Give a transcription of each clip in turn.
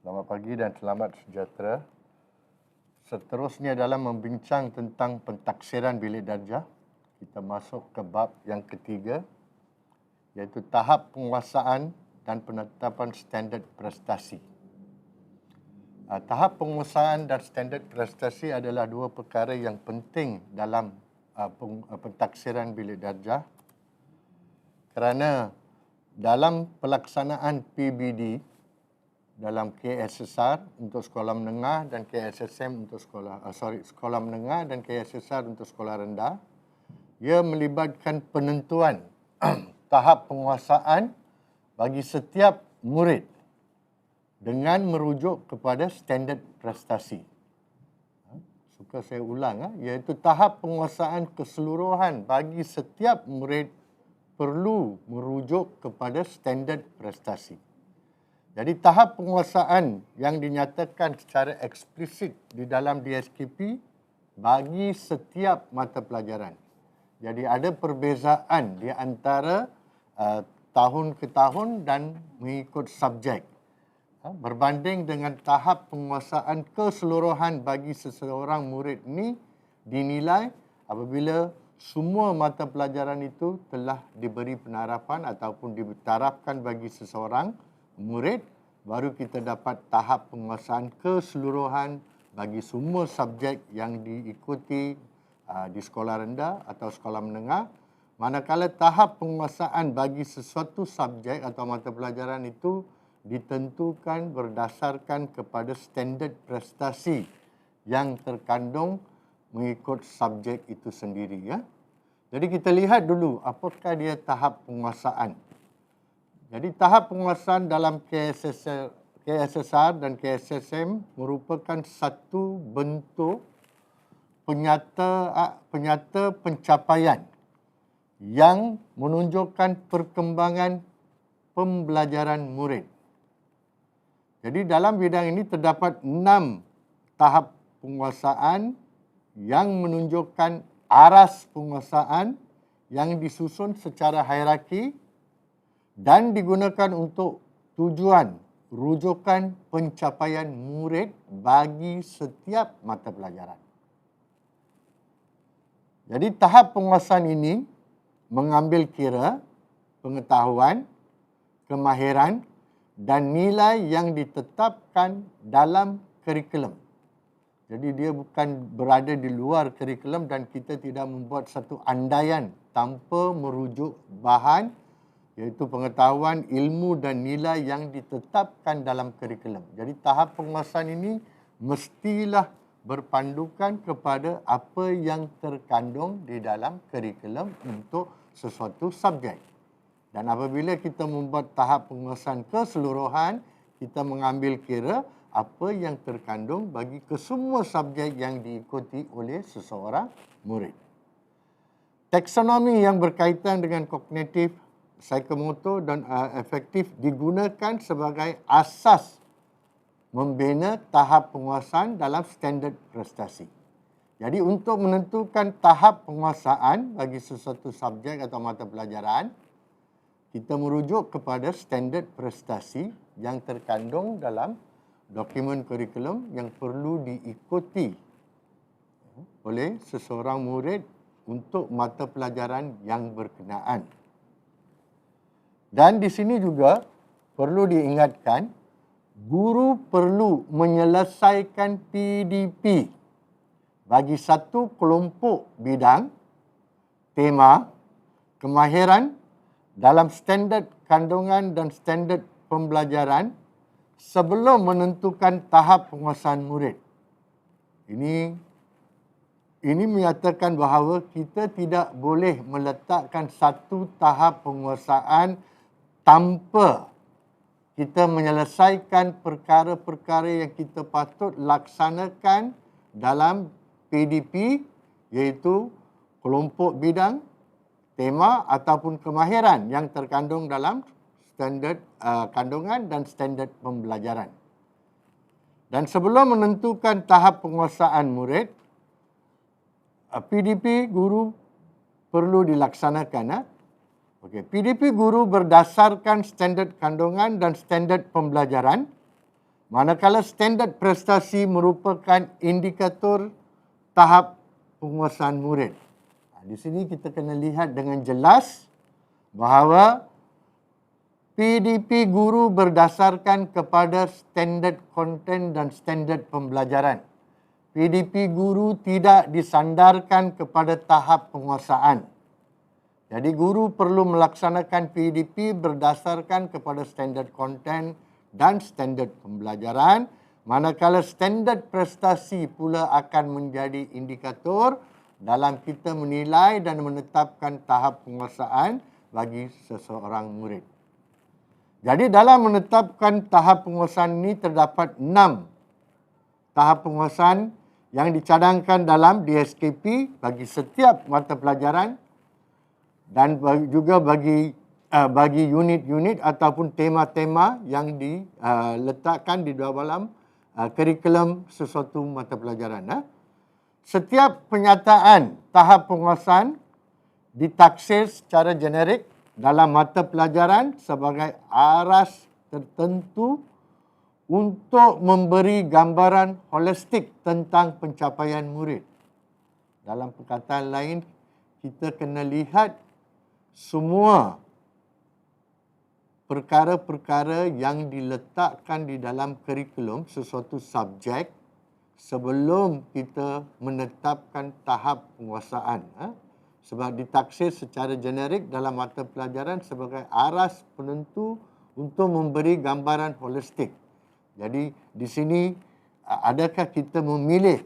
Selamat pagi dan selamat sejahtera. Seterusnya dalam membincang tentang pentaksiran bilik darjah, kita masuk ke bab yang ketiga, iaitu tahap penguasaan dan penetapan standard prestasi. Tahap penguasaan dan standard prestasi adalah dua perkara yang penting dalam pentaksiran bilik darjah, kerana dalam pelaksanaan PBD dalam KSSR untuk sekolah menengah dan KSSM untuk sekolah menengah dan KSSR untuk sekolah rendah, ia melibatkan penentuan tahap penguasaan bagi setiap murid dengan merujuk kepada standard prestasi. Suka saya ulang, iaitu tahap penguasaan keseluruhan bagi setiap murid perlu merujuk kepada standard prestasi. Jadi tahap penguasaan yang dinyatakan secara eksplisit di dalam DSKP bagi setiap mata pelajaran. Jadi ada perbezaan di antara tahun ke tahun dan mengikut subjek. Berbanding dengan tahap penguasaan keseluruhan bagi seseorang murid ini dinilai apabila semua mata pelajaran itu telah diberi penarapan ataupun ditarafkan bagi seseorang murid, baru kita dapat tahap penguasaan keseluruhan bagi semua subjek yang diikuti di sekolah rendah atau sekolah menengah. Manakala tahap penguasaan bagi sesuatu subjek atau mata pelajaran itu ditentukan berdasarkan kepada standard prestasi yang terkandung mengikut subjek itu sendiri. Jadi kita lihat dulu apakah dia tahap penguasaan. Jadi tahap penguasaan dalam KSSR dan KSSM merupakan satu bentuk penyata pencapaian yang menunjukkan perkembangan pembelajaran murid. Jadi dalam bidang ini terdapat 6 tahap penguasaan yang menunjukkan aras penguasaan yang disusun secara hierarki dan digunakan untuk tujuan rujukan pencapaian murid bagi setiap mata pelajaran. Jadi tahap penguasaan ini mengambil kira pengetahuan, kemahiran dan nilai yang ditetapkan dalam kurikulum. Jadi dia bukan berada di luar kurikulum dan kita tidak membuat satu andaian tanpa merujuk bahan, iaitu pengetahuan, ilmu dan nilai yang ditetapkan dalam kurikulum. Jadi tahap penguasaan ini mestilah berpandukan kepada apa yang terkandung di dalam kurikulum untuk sesuatu subjek. Dan apabila kita membuat tahap penguasaan keseluruhan, kita mengambil kira apa yang terkandung bagi kesemua subjek yang diikuti oleh seseorang murid. Taksonomi yang berkaitan dengan kognitif, psikomotor dan efektif digunakan sebagai asas membina tahap penguasaan dalam standard prestasi. Jadi untuk menentukan tahap penguasaan bagi sesuatu subjek atau mata pelajaran, kita merujuk kepada standard prestasi yang terkandung dalam dokumen kurikulum yang perlu diikuti oleh seseorang murid untuk mata pelajaran yang berkenaan. Dan di sini juga perlu diingatkan, guru perlu menyelesaikan PDP bagi satu kelompok bidang, tema, kemahiran dalam standard kandungan dan standard pembelajaran sebelum menentukan tahap penguasaan murid. Ini menyatakan bahawa kita tidak boleh meletakkan satu tahap penguasaan tanpa kita menyelesaikan perkara-perkara yang kita patut laksanakan dalam PDP, iaitu kelompok bidang, tema ataupun kemahiran yang terkandung dalam standard kandungan dan standard pembelajaran. Dan sebelum menentukan tahap penguasaan murid, PDP guru perlu dilaksanakan. PDP guru berdasarkan standard kandungan dan standard pembelajaran Manakala standard prestasi merupakan indikator tahap penguasaan murid. Di sini kita kena lihat dengan jelas bahawa PDP guru berdasarkan kepada standard konten dan standard pembelajaran. PDP guru tidak disandarkan kepada tahap penguasaan. Jadi guru perlu melaksanakan PDP berdasarkan kepada standard konten dan standard pembelajaran, manakala standard prestasi pula akan menjadi indikator dalam kita menilai dan menetapkan tahap penguasaan bagi seseorang murid. Jadi dalam menetapkan tahap penguasaan ini terdapat 6 tahap penguasaan yang dicadangkan dalam DSKP bagi setiap mata pelajaran dan juga bagi unit-unit ataupun tema-tema yang diletakkan di dalam kurikulum sesuatu mata pelajaran. Setiap penyataan tahap penguasaan ditaksir secara generik dalam mata pelajaran sebagai aras tertentu untuk memberi gambaran holistik tentang pencapaian murid. Dalam perkataan lain, kita kena lihat semua perkara-perkara yang diletakkan di dalam kurikulum sesuatu subjek sebelum kita menetapkan tahap penguasaan. Sebab ditaksir secara generik dalam mata pelajaran sebagai aras penentu untuk memberi gambaran holistik. Jadi di sini adakah kita memilih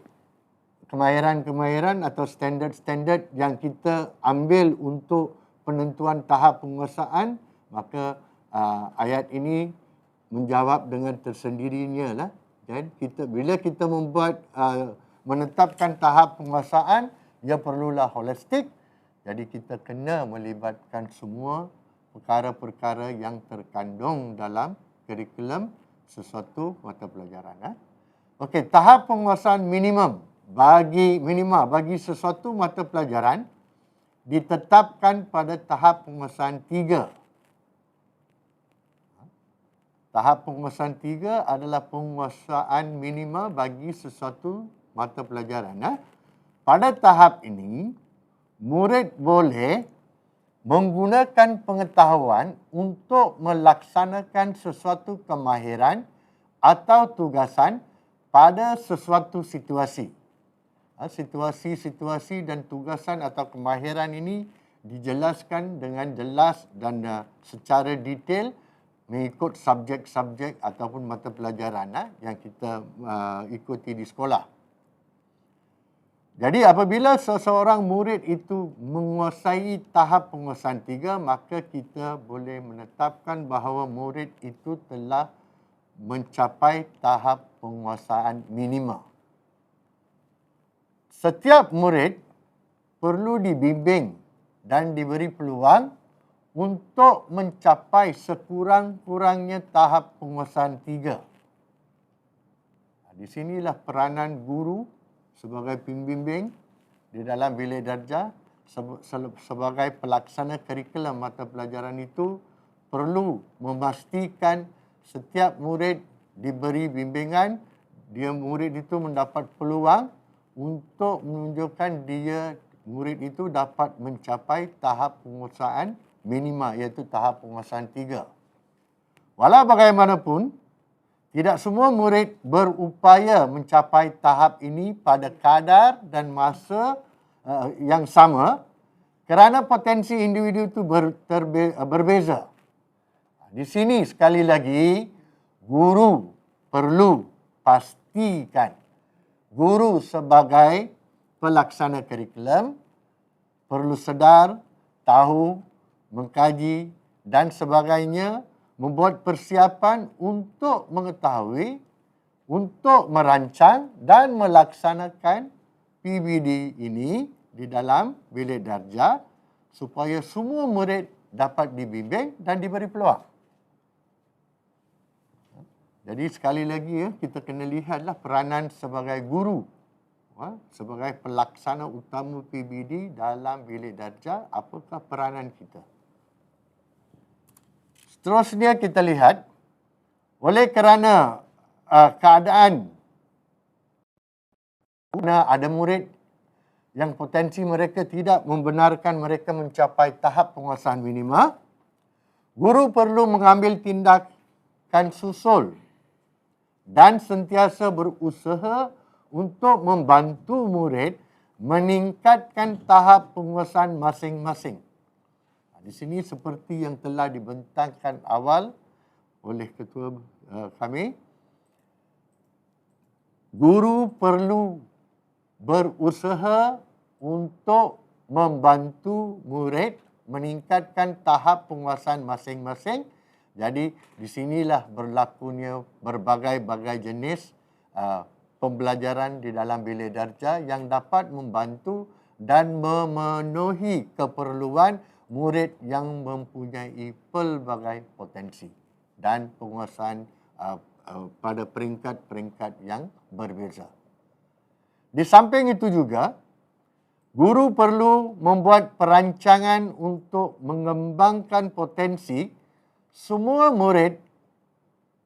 kemahiran-kemahiran atau standard-standard yang kita ambil untuk penentuan tahap penguasaan, maka ayat ini menjawab dengan tersendirinya lah. Dan bila kita membuat menetapkan tahap penguasaan, ia perlulah holistik. Jadi kita kena melibatkan semua perkara-perkara yang terkandung dalam kurikulum sesuatu mata pelajaran. Okey, tahap penguasaan minimum bagi sesuatu mata pelajaran ditetapkan pada tahap penguasaan 3. Tahap penguasaan 3 adalah penguasaan minima bagi sesuatu mata pelajaran. Pada tahap ini, murid boleh menggunakan pengetahuan untuk melaksanakan sesuatu kemahiran atau tugasan pada sesuatu situasi. Situasi-situasi dan tugasan atau kemahiran ini dijelaskan dengan jelas dan secara detail mengikut subjek-subjek ataupun mata pelajaran yang kita ikuti di sekolah. Jadi apabila seseorang murid itu menguasai tahap penguasaan 3, maka kita boleh menetapkan bahawa murid itu telah mencapai tahap penguasaan minima. Setiap murid perlu dibimbing dan diberi peluang untuk mencapai sekurang-kurangnya tahap penguasaan 3. Di sinilah peranan guru sebagai pembimbing di dalam bilik darjah sebagai pelaksana kurikulum mata pelajaran itu perlu memastikan setiap murid diberi bimbingan, murid itu mendapat peluang untuk menunjukkan murid itu dapat mencapai tahap penguasaan minima, iaitu tahap penguasaan 3. Walau bagaimanapun, tidak semua murid berupaya mencapai tahap ini pada kadar dan masa yang sama kerana potensi individu itu berbeza. Di sini sekali lagi, guru perlu pastikan, guru sebagai pelaksana kurikulum perlu sedar, tahu, mengkaji dan sebagainya, membuat persiapan untuk mengetahui, untuk merancang dan melaksanakan PBD ini di dalam bilik darjah supaya semua murid dapat dibimbing dan diberi peluang. Jadi sekali lagi kita kena lihatlah peranan sebagai guru, sebagai pelaksana utama PBD dalam bilik darjah, apakah peranan kita. Seterusnya kita lihat, oleh kerana keadaan mana ada murid yang potensi mereka tidak membenarkan mereka mencapai tahap penguasaan minima, guru perlu mengambil tindakan susul dan sentiasa berusaha untuk membantu murid meningkatkan tahap penguasaan masing-masing. Di sini seperti yang telah dibentangkan awal oleh ketua kami, guru perlu berusaha untuk membantu murid meningkatkan tahap penguasaan masing-masing. Jadi di sinilah berlakunya berbagai-bagai jenis pembelajaran di dalam bilik darjah yang dapat membantu dan memenuhi keperluan murid yang mempunyai pelbagai potensi dan penguasaan pada peringkat-peringkat yang berbeza. Di samping itu juga, guru perlu membuat perancangan untuk mengembangkan potensi semua murid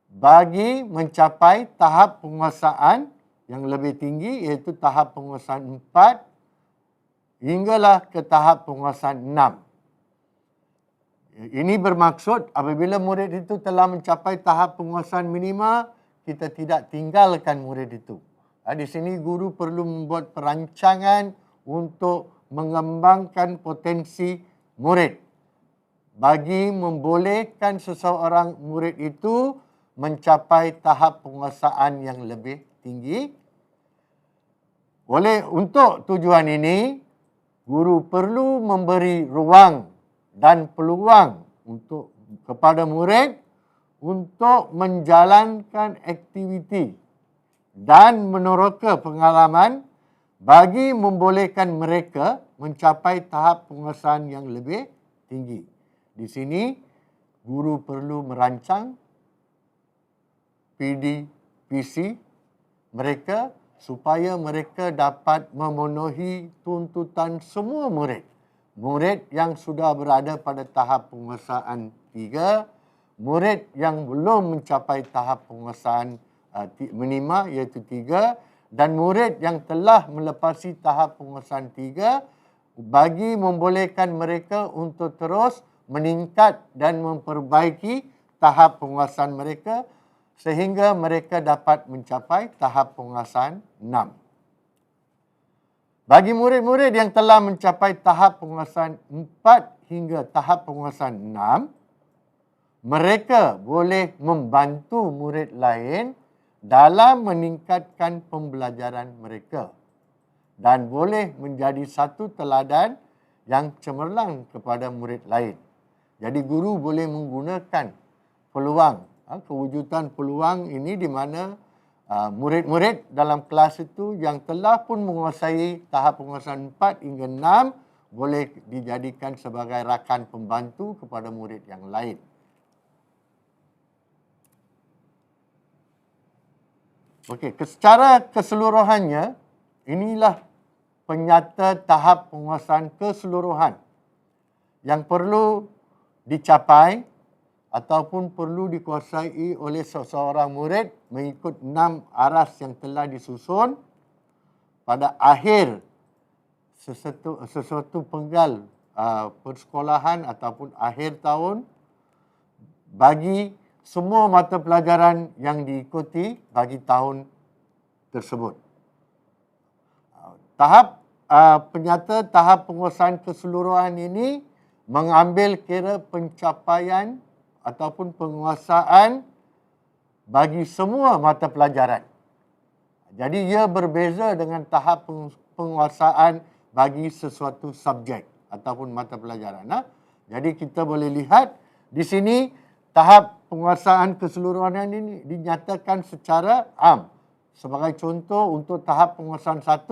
bagi mencapai tahap penguasaan yang lebih tinggi, iaitu tahap penguasaan 4 hinggalah ke tahap penguasaan 6. Ini bermaksud apabila murid itu telah mencapai tahap penguasaan minima, kita tidak tinggalkan murid itu. Di sini guru perlu membuat perancangan untuk mengembangkan potensi murid bagi membolehkan seseorang murid itu mencapai tahap penguasaan yang lebih tinggi. Untuk tujuan ini, guru perlu memberi ruang dan peluang kepada murid untuk menjalankan aktiviti dan meneroka pengalaman bagi membolehkan mereka mencapai tahap penguasaan yang lebih tinggi. Di sini, guru perlu merancang PDPC mereka supaya mereka dapat memenuhi tuntutan semua murid. Murid yang sudah berada pada tahap penguasaan 3, murid yang belum mencapai tahap penguasaan minima iaitu 3, dan murid yang telah melepasi tahap penguasaan 3 bagi membolehkan mereka untuk terus meningkat dan memperbaiki tahap penguasaan mereka sehingga mereka dapat mencapai tahap penguasaan 6. Bagi murid-murid yang telah mencapai tahap penguasaan 4 hingga tahap penguasaan 6, mereka boleh membantu murid lain dalam meningkatkan pembelajaran mereka dan boleh menjadi satu teladan yang cemerlang kepada murid lain. Jadi guru boleh menggunakan peluang, kewujudan peluang ini di mana murid-murid dalam kelas itu yang telah pun menguasai tahap penguasaan 4 hingga 6 boleh dijadikan sebagai rakan pembantu kepada murid yang lain. Okey, secara keseluruhannya, inilah penyata tahap penguasaan keseluruhan yang perlu dicapai ataupun perlu dikuasai oleh seseorang murid mengikut 6 aras yang telah disusun pada akhir sesuatu penggal persekolahan ataupun akhir tahun bagi semua mata pelajaran yang diikuti bagi tahun tersebut. Penyata tahap penguasaan keseluruhan ini mengambil kira pencapaian ataupun penguasaan bagi semua mata pelajaran. Jadi ia berbeza dengan tahap penguasaan bagi sesuatu subjek ataupun mata pelajaran. Jadi kita boleh lihat di sini tahap penguasaan keseluruhan ini dinyatakan secara am. Sebagai contoh, untuk tahap penguasaan 1,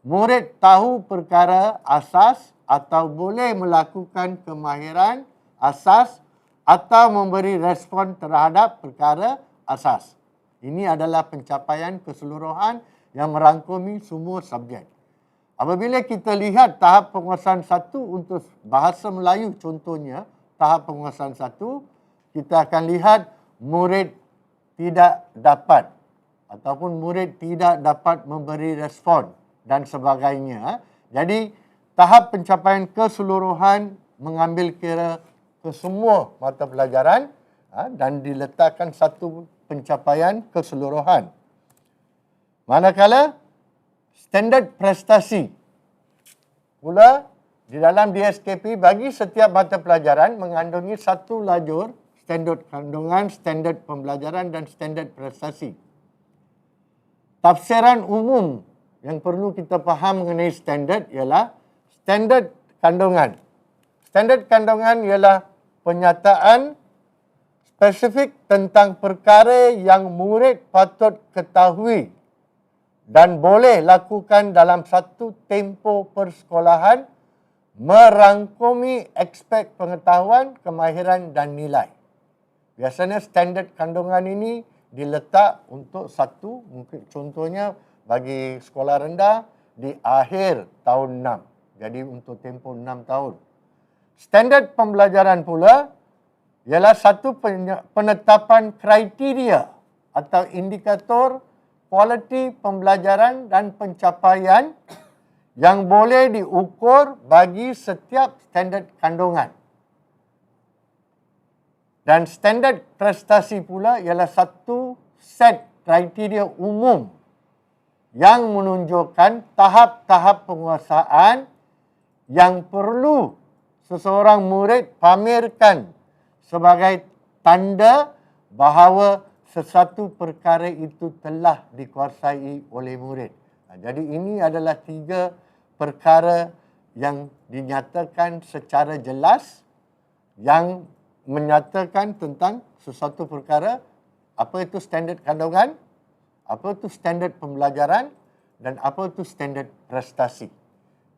murid tahu perkara asas atau boleh melakukan kemahiran asas atau memberi respon terhadap perkara asas. Ini adalah pencapaian keseluruhan yang merangkumi semua subjek. Apabila kita lihat tahap penguasaan 1 untuk bahasa Melayu contohnya, tahap penguasaan 1, kita akan lihat murid tidak dapat ataupun murid tidak dapat memberi respon dan sebagainya. Jadi tahap pencapaian keseluruhan mengambil kira ke semua mata pelajaran dan diletakkan satu pencapaian keseluruhan. Manakala standard prestasi pula di dalam DSKP bagi setiap mata pelajaran mengandungi satu lajur standard kandungan, standard pembelajaran dan standard prestasi. Tafsiran umum yang perlu kita faham mengenai standard ialah standard kandungan. Standard kandungan ialah penyataan spesifik tentang perkara yang murid patut ketahui dan boleh lakukan dalam satu tempoh persekolahan, merangkumi aspek pengetahuan, kemahiran dan nilai. Biasanya standard kandungan ini diletak untuk satu, mungkin contohnya bagi sekolah rendah di akhir tahun 6. Jadi untuk tempoh 6 tahun. Standard pembelajaran pula ialah satu penetapan kriteria atau indikator kualiti pembelajaran dan pencapaian yang boleh diukur bagi setiap standard kandungan. Dan standard prestasi pula ialah satu set kriteria umum yang menunjukkan tahap-tahap penguasaan yang perlu seseorang murid pamerkan sebagai tanda bahawa sesuatu perkara itu telah dikuasai oleh murid. Jadi ini adalah 3 perkara yang dinyatakan secara jelas yang menyatakan tentang sesuatu perkara, apa itu standard kandungan, apa itu standard pembelajaran dan apa itu standard prestasi.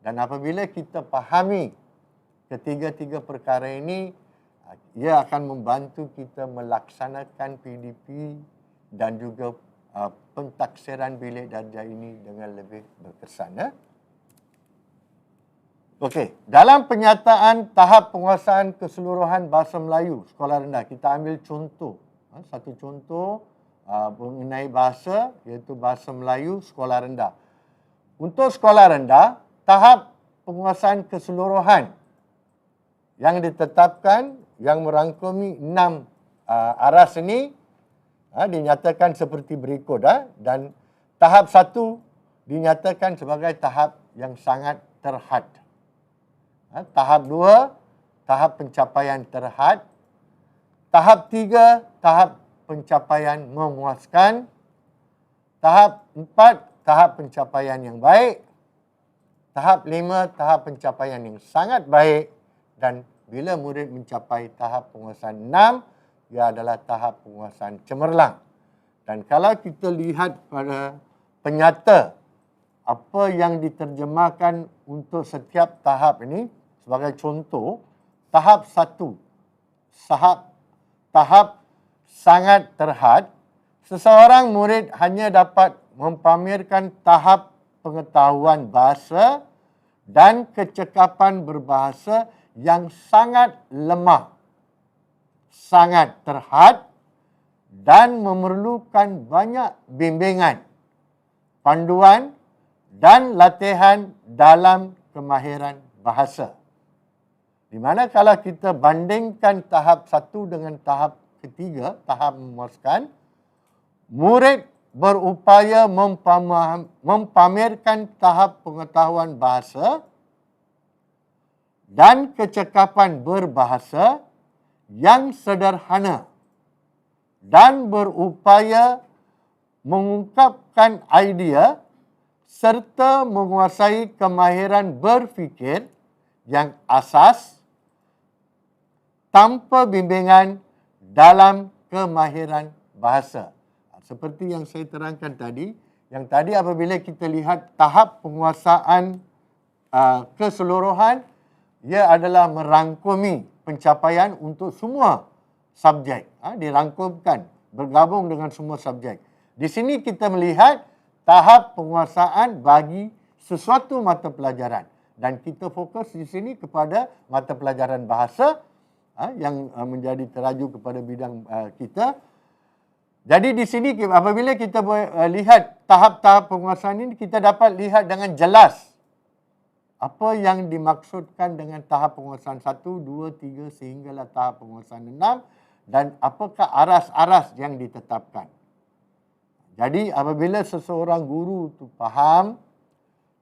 Dan apabila kita fahami ketiga-tiga perkara ini, ia akan membantu kita melaksanakan PDP dan juga pentaksiran bilik darjah ini dengan lebih berkesan. Okey, dalam penyataan tahap penguasaan keseluruhan bahasa Melayu sekolah rendah, kita ambil contoh. Satu contoh mengenai bahasa, iaitu bahasa Melayu sekolah rendah. Untuk sekolah rendah, tahap penguasaan keseluruhan yang ditetapkan yang merangkumi 6 arah seni dinyatakan seperti berikut dan tahap 1 dinyatakan sebagai tahap yang sangat terhad. Tahap 2 tahap pencapaian terhad. Tahap 3 tahap pencapaian memuaskan. Tahap 4 tahap pencapaian yang baik. Tahap 5 tahap pencapaian yang sangat baik. Dan bila murid mencapai tahap penguasaan 6, ia adalah tahap penguasaan cemerlang. Dan kalau kita lihat pada penyata apa yang diterjemahkan untuk setiap tahap ini, sebagai contoh, tahap 1, tahap sangat terhad, seseorang murid hanya dapat mempamerkan tahap pengetahuan bahasa dan kecekapan berbahasa yang sangat lemah, sangat terhad dan memerlukan banyak bimbingan, panduan dan latihan dalam kemahiran bahasa. Di mana kalau kita bandingkan tahap 1 dengan tahap ketiga, tahap memuaskan, murid berupaya mempamerkan tahap pengetahuan bahasa dan kecekapan berbahasa yang sederhana dan berupaya mengungkapkan idea serta menguasai kemahiran berfikir yang asas tanpa bimbingan dalam kemahiran bahasa. Seperti yang saya terangkan tadi, yang tadi apabila kita lihat tahap penguasaan keseluruhan, ia adalah merangkumi pencapaian untuk semua subjek. Dirangkumkan, bergabung dengan semua subjek. Di sini kita melihat tahap penguasaan bagi sesuatu mata pelajaran. Dan kita fokus di sini kepada mata pelajaran bahasa yang menjadi teraju kepada bidang kita. Jadi di sini apabila kita lihat tahap-tahap penguasaan ini, kita dapat lihat dengan jelas apa yang dimaksudkan dengan tahap penguasaan 1, 2, 3 sehinggalah tahap penguasaan 6 dan apakah aras-aras yang ditetapkan. Jadi apabila seseorang guru tu faham,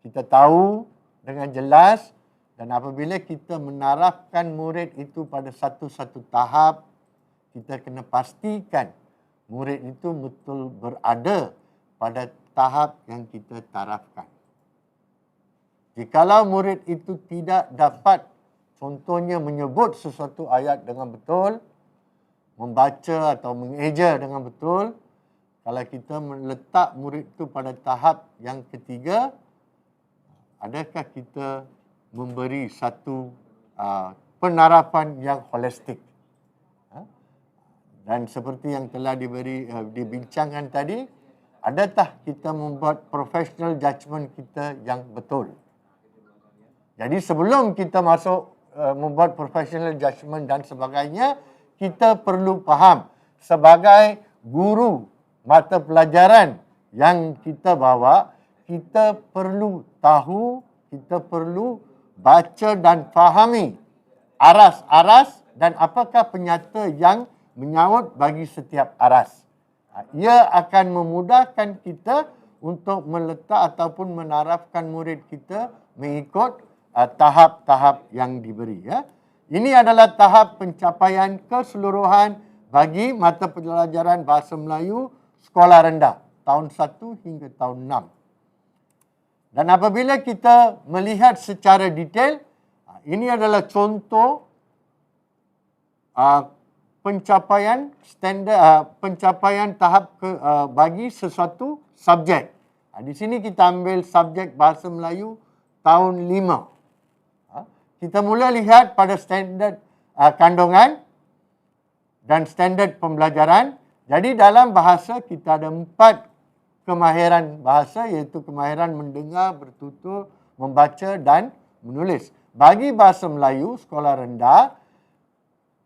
kita tahu dengan jelas, dan apabila kita menarafkan murid itu pada satu-satu tahap, kita kena pastikan murid itu betul berada pada tahap yang kita tarafkan. Jikalau murid itu tidak dapat, contohnya menyebut sesuatu ayat dengan betul, membaca atau mengeja dengan betul, kalau kita meletak murid itu pada tahap yang ketiga, adakah kita memberi satu penarapan yang holistik? Dan seperti yang telah dibincangkan tadi, adakah kita membuat professional judgement kita yang betul? Jadi sebelum kita masuk membuat professional judgement dan sebagainya, kita perlu faham sebagai guru mata pelajaran yang kita bawa, kita perlu tahu, kita perlu baca dan fahami aras-aras dan apakah penyata yang menyaut bagi setiap aras. Ia akan memudahkan kita untuk meletak ataupun menarafkan murid kita mengikut tahap-tahap yang diberi. Ini adalah tahap pencapaian keseluruhan bagi mata pelajaran Bahasa Melayu Sekolah Rendah tahun 1 hingga tahun 6. Dan apabila kita melihat secara detail, ini adalah contoh pencapaian standard, pencapaian tahap bagi sesuatu subjek. Di sini kita ambil subjek Bahasa Melayu tahun 5. Kita mula lihat pada standard kandungan dan standard pembelajaran. Jadi dalam bahasa kita ada 4 kemahiran bahasa, iaitu kemahiran mendengar, bertutur, membaca dan menulis. Bagi Bahasa Melayu Sekolah Rendah,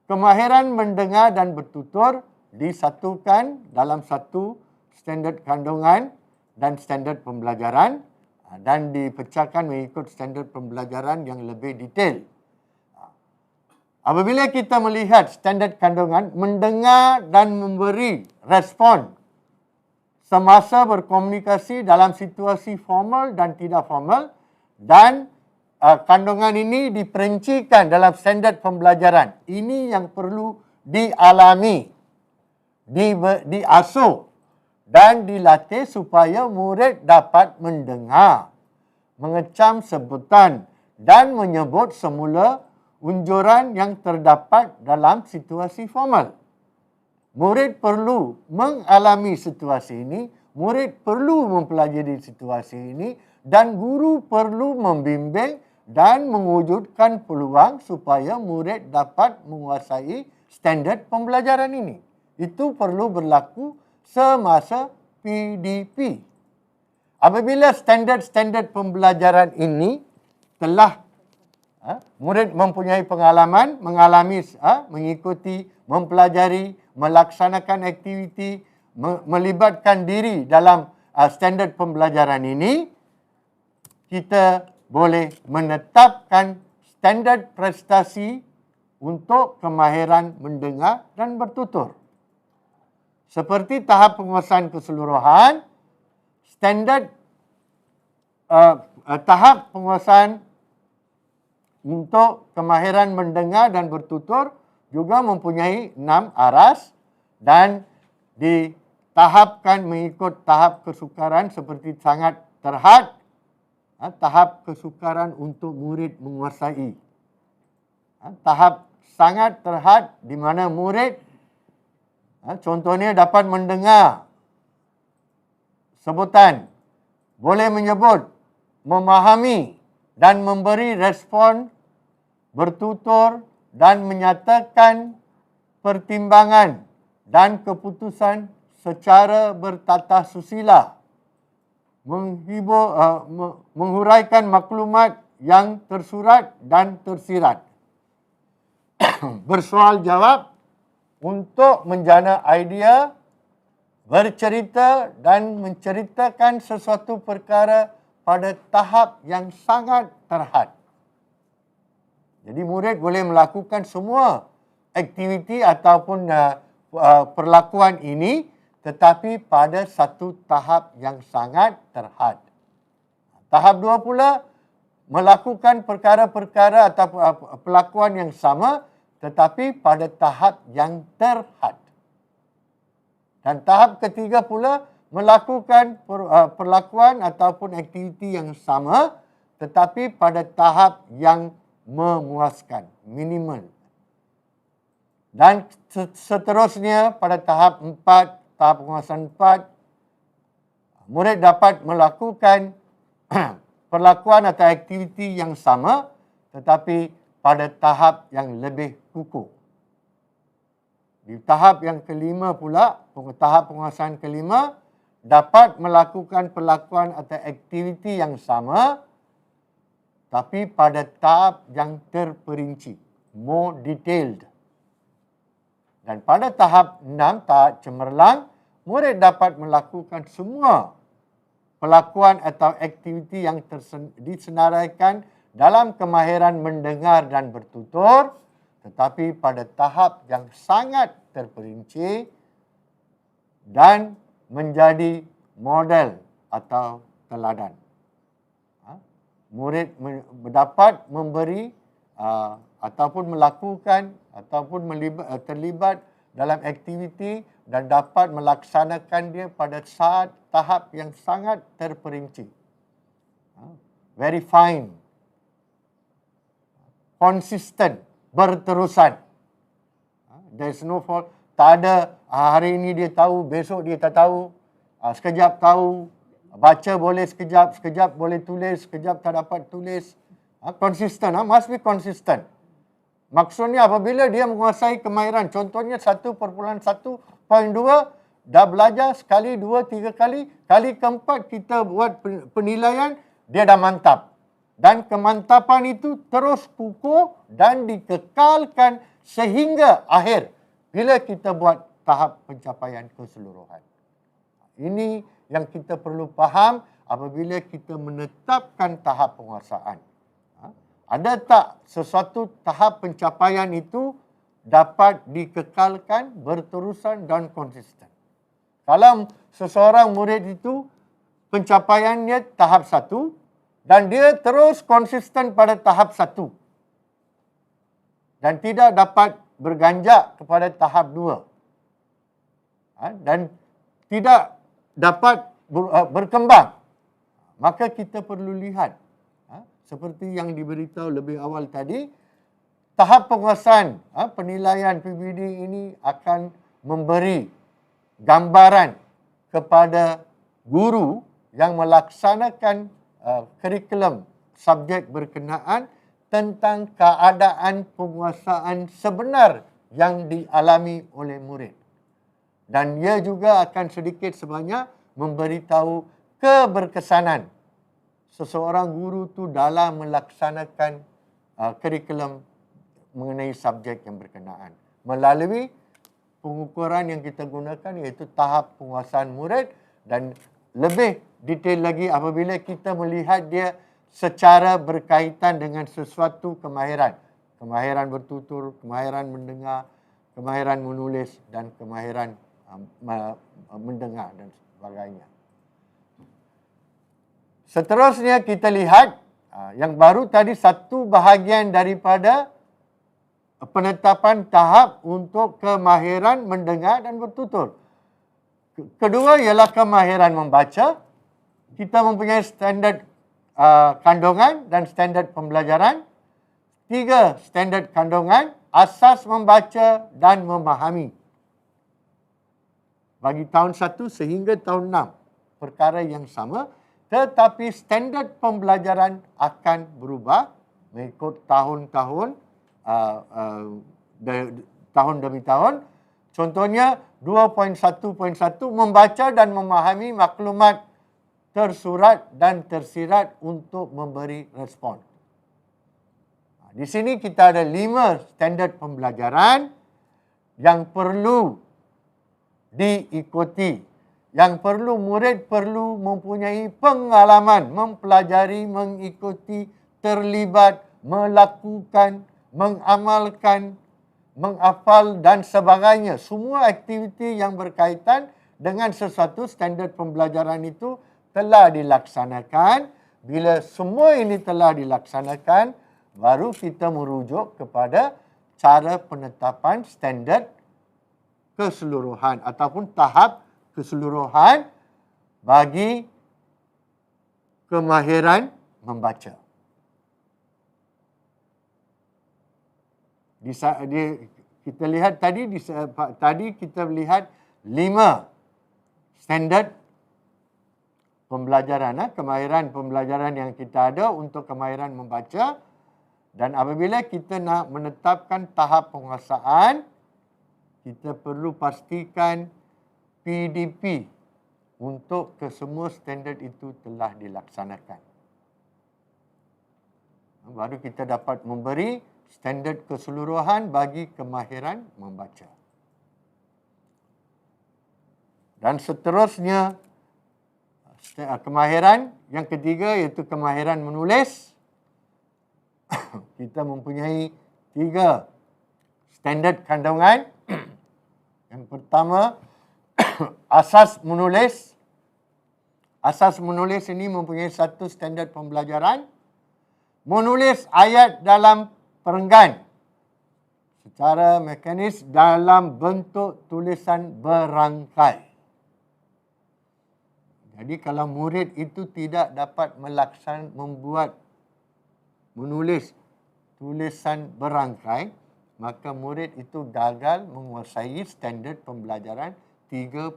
kemahiran mendengar dan bertutur disatukan dalam satu standard kandungan dan standard pembelajaran dan dipecahkan mengikut standard pembelajaran yang lebih detail. Apabila kita melihat standard kandungan, mendengar dan memberi respon semasa berkomunikasi dalam situasi formal dan tidak formal, dan kandungan ini diperincikan dalam standard pembelajaran. Ini yang perlu dialami, diasuh dan dilatih supaya murid dapat mendengar, mengecam sebutan dan menyebut semula unjuran yang terdapat dalam situasi formal. Murid perlu mengalami situasi ini, murid perlu mempelajari situasi ini, dan guru perlu membimbing dan mewujudkan peluang supaya murid dapat menguasai standard pembelajaran ini. Itu perlu berlaku semasa PDP. Apabila standard-standard pembelajaran ini telah murid mempunyai pengalaman, mengalami, mengikuti, mempelajari, melaksanakan aktiviti, melibatkan diri dalam standard pembelajaran ini, kita boleh menetapkan standard prestasi untuk kemahiran mendengar dan bertutur. Seperti tahap penguasaan keseluruhan, standard tahap penguasaan untuk kemahiran mendengar dan bertutur juga mempunyai 6 aras dan ditahapkan mengikut tahap kesukaran seperti sangat terhad, tahap kesukaran untuk murid menguasai. Tahap sangat terhad di mana murid contohnya dapat mendengar sebutan, boleh menyebut, memahami dan memberi respon, bertutur dan menyatakan pertimbangan dan keputusan secara bertata susila, menghuraikan maklumat yang tersurat dan tersirat, bersoal jawab untuk menjana idea bercerita dan menceritakan sesuatu perkara pada tahap yang sangat terhad. Jadi murid boleh melakukan semua aktiviti ataupun perlakuan ini, tetapi pada satu tahap yang sangat terhad. Tahap 2 pula, melakukan perkara-perkara atau perlakuan yang sama, tetapi pada tahap yang terhad. Dan tahap ketiga pula, melakukan perlakuan ataupun aktiviti yang sama, tetapi pada tahap yang memuaskan, minimal. Dan seterusnya pada tahap 4, tahap penguasaan 4, murid dapat melakukan perlakuan atau aktiviti yang sama, tetapi pada tahap yang lebih kukuh. Di tahap yang kelima pula, tahap penguasaan kelima, dapat melakukan perlakuan atau aktiviti yang sama, tapi pada tahap yang terperinci, more detailed. Dan pada tahap 6, tahap cemerlang, murid dapat melakukan semua perlakuan atau aktiviti yang disenaraikan dalam kemahiran mendengar dan bertutur, tetapi pada tahap yang sangat terperinci dan menjadi model atau teladan. Murid dapat memberi ataupun melakukan ataupun terlibat dalam aktiviti dan dapat melaksanakan dia pada saat tahap yang sangat terperinci. Very fine. Consistent. Berterusan. There's no fault. Tak ada hari ini dia tahu, besok dia tak tahu. Sekejap tahu. Baca boleh sekejap, sekejap boleh tulis, sekejap tak dapat tulis. Consistent, must be consistent. Maksudnya apabila dia menguasai kemahiran, contohnya 1.1.2, dah belajar sekali, 2, 3 kali, kali keempat kita buat penilaian, dia dah mantap. Dan kemantapan itu terus kukuh dan dikekalkan sehingga akhir bila kita buat tahap pencapaian keseluruhan. Ini yang kita perlu faham apabila kita menetapkan tahap penguasaan. Ada tak sesuatu tahap pencapaian itu dapat dikekalkan, berterusan dan konsisten? Kalau seseorang murid itu pencapaiannya tahap 1 dan dia terus konsisten pada tahap 1 dan tidak dapat berganjak kepada tahap 2 dan tidak dapat berkembang, maka kita perlu lihat seperti yang diberitahu lebih awal tadi, tahap penguasaan penilaian PBD ini akan memberi gambaran kepada guru yang melaksanakan kurikulum subjek berkenaan tentang keadaan penguasaan sebenar yang dialami oleh murid. Dan ia juga akan sedikit sebanyak memberitahu keberkesanan seseorang guru tu dalam melaksanakan kurikulum mengenai subjek yang berkenaan. Melalui pengukuran yang kita gunakan iaitu tahap penguasaan murid, dan lebih detail lagi apabila kita melihat dia secara berkaitan dengan sesuatu kemahiran. Kemahiran bertutur, kemahiran mendengar, kemahiran menulis dan kemahiran mendengar dan sebagainya. Seterusnya kita lihat yang baru tadi satu bahagian daripada penetapan tahap untuk kemahiran mendengar dan bertutur. Kedua ialah kemahiran membaca. Kita mempunyai standard kandungan dan standard pembelajaran. 3 standard kandungan, asas membaca dan memahami. Bagi tahun 1 sehingga tahun 6, perkara yang sama. Tetapi standard pembelajaran akan berubah mengikut tahun-tahun, tahun demi tahun. Contohnya 2.1.1 membaca dan memahami maklumat tersurat dan tersirat untuk memberi respon. Di sini kita ada 5 standard pembelajaran yang perlu diikuti Yang perlu murid perlu mempunyai pengalaman mempelajari, mengikuti, terlibat, melakukan, mengamalkan, menghafal dan sebagainya. Semua aktiviti yang berkaitan dengan sesuatu standard pembelajaran itu telah dilaksanakan. Bila semua ini telah dilaksanakan, baru kita merujuk kepada cara penetapan standard keseluruhan ataupun tahap keseluruhan bagi kemahiran membaca. Kita lihat tadi kita lihat 5 standard pembelajaran, kemahiran pembelajaran yang kita ada untuk kemahiran membaca. Dan apabila kita nak menetapkan tahap penguasaan, kita perlu pastikan PDP untuk kesemua standard itu telah dilaksanakan. Baru kita dapat memberi standard keseluruhan bagi kemahiran membaca. Dan seterusnya, kemahiran yang ketiga iaitu kemahiran menulis. Kita mempunyai 3 standard kandungan. Yang pertama, asas menulis. Asas menulis ini mempunyai 1 standard pembelajaran. Menulis ayat dalam perenggan secara mekanis dalam bentuk tulisan berangkai. Jadi kalau murid itu tidak dapat menulis tulisan berangkai, maka murid itu gagal menguasai standard pembelajaran 3.1.1.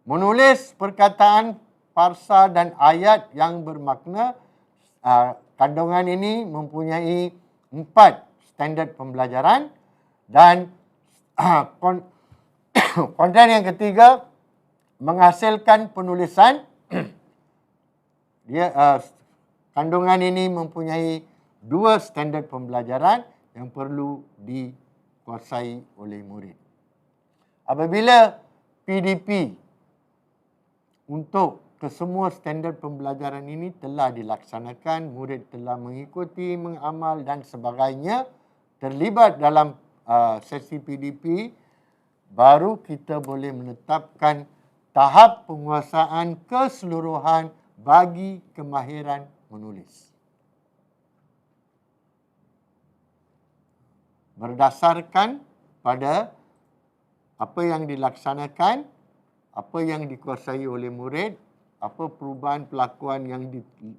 Menulis perkataan, farsa dan ayat yang bermakna. Kandungan ini mempunyai 4 standard pembelajaran. Dan konten yang ketiga, menghasilkan penulisan. Kandungan ini mempunyai 2 standard pembelajaran yang perlu dikuasai oleh murid. Apabila PDP untuk kesemua standard pembelajaran ini telah dilaksanakan, murid telah mengikuti, mengamal dan sebagainya, terlibat dalam sesi PDP, baru kita boleh menetapkan tahap penguasaan keseluruhan bagi kemahiran menulis. Berdasarkan pada apa yang dilaksanakan, apa yang dikuasai oleh murid, apa perubahan pelakuan yang